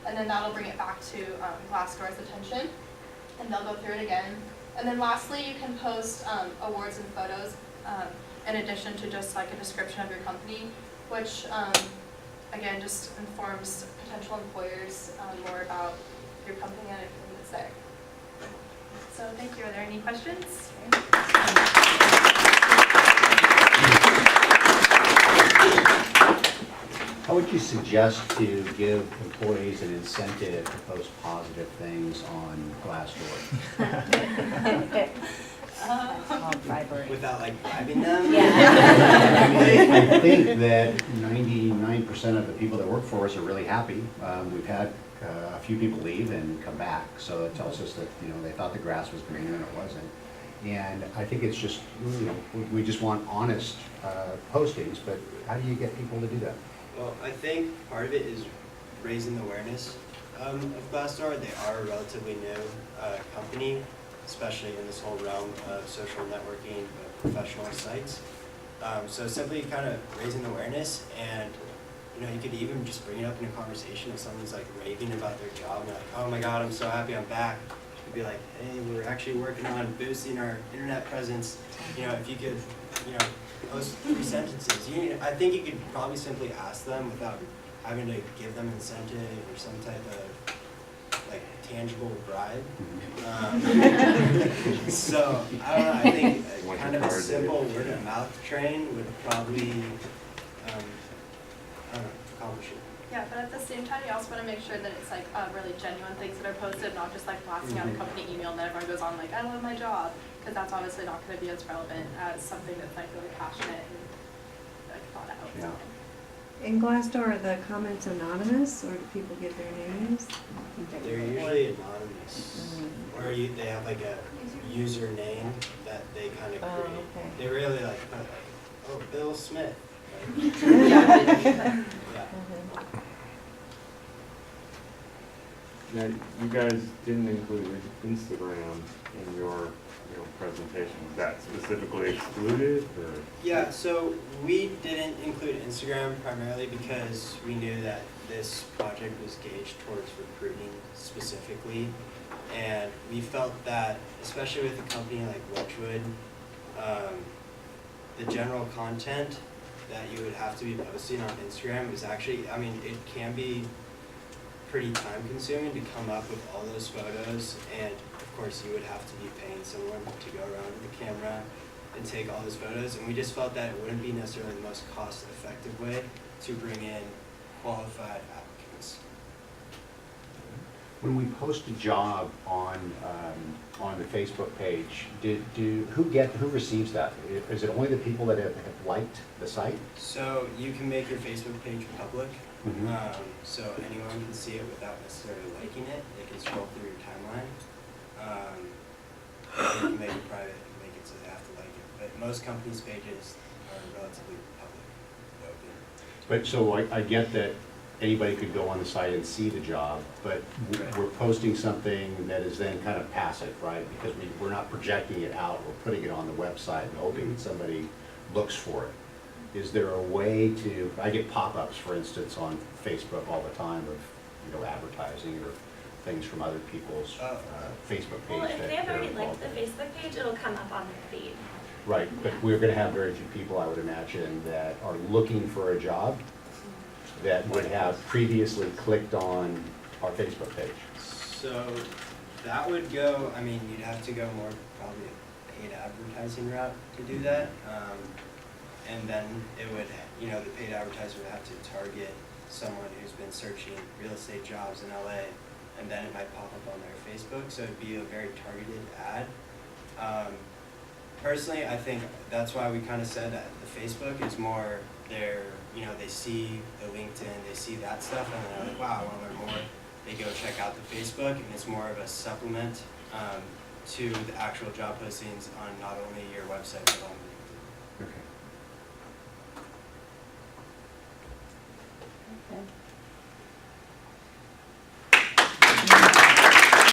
and then that'll bring it back to Glassdoor's attention, and they'll go through it again. And then lastly, you can post awards and photos in addition to just like a description of your company, which again just informs potential employers more about your company and everything that's there. So thank you. Are there any questions? How would you suggest to give employees an incentive to post positive things on Glassdoor? Without like bribing them? I think that 99% of the people that work for us are really happy. We've had a few people leave and come back, so it tells us that they thought the grass was greener and it wasn't. And I think it's just we just want honest postings. But how do you get people to do that? Well, I think part of it is raising the awareness of Glassdoor. They are a relatively new company, especially in this whole realm of social networking, professional sites. So simply kind of raising the awareness, and you could even just bring it up in a conversation if someone's like raving about their job and like, oh my God, I'm so happy I'm back. You'd be like, hey, we're actually working on boosting our internet presence. If you could, post 3 sentences. I think you could probably simply ask them without having to give them incentive or some type of like tangible bribe. So I don't know. I think kind of a simple word of mouth train would probably accomplish it. Yeah, but at the same time, you also want to make sure that it's like really genuine things that are posted, not just like blasting out a company email and then everyone goes on like, I love my job, because that's obviously not going to be as relevant as something that's like really passionate and like thought out. Yeah. In Glassdoor, are the comments anonymous, or do people give their names? They're usually anonymous, or they have like a username that they kind of create. okay. They really like put like, oh, Bill Smith. Like, Yeah. Now, you guys didn't include Instagram in your presentation. Was that specifically excluded, or? Yeah, so we didn't include Instagram primarily because we knew that this project was gauged towards recruiting specifically, and we felt that, especially with a company like Wedgwood, the general content that you would have to be posting on Instagram is actually, it can be pretty time consuming to come up with all those photos, and of course you would have to be paying someone to go around with the camera and take all those photos, and we just felt that it wouldn't be necessarily the most cost effective way to bring in qualified applicants. When we post a job on the Facebook page, who receives that? Is it only the people that have liked the site? So you can make your Facebook page public, Mhm. so anyone can see it without necessarily liking it. They can scroll through your timeline. You can make it private and make it so they have to like it. But most companies' pages are relatively public, open. But so I get that anybody could go on the site and see the job, but we're posting something that is then kind of passive, right? Because we're not projecting it out, we're putting it on the website and hoping that somebody looks for it. Is there a way to, I get pop-ups, for instance, on Facebook all the time of, advertising or things from other people's Facebook page. Well, if that they have they're already liked involved the in. Facebook page, it'll come up on their feed. Right, but we're gonna have very few people, I would imagine, that are looking for a job that would have previously clicked on our Facebook page. So that would go, you'd have to go more probably a paid advertising route to do that. And then it would, the paid advertiser would have to target someone who's been searching real estate jobs in LA, and then it might pop up on their Facebook, so it'd be a very targeted ad. Personally, I think that's why we kind of said that the Facebook is more their, they see the LinkedIn, they see that stuff, and they're like, wow, I want to learn more. They go check out the Facebook, and it's more of a supplement to the actual job postings on not only your website, but on LinkedIn. Okay. Okay.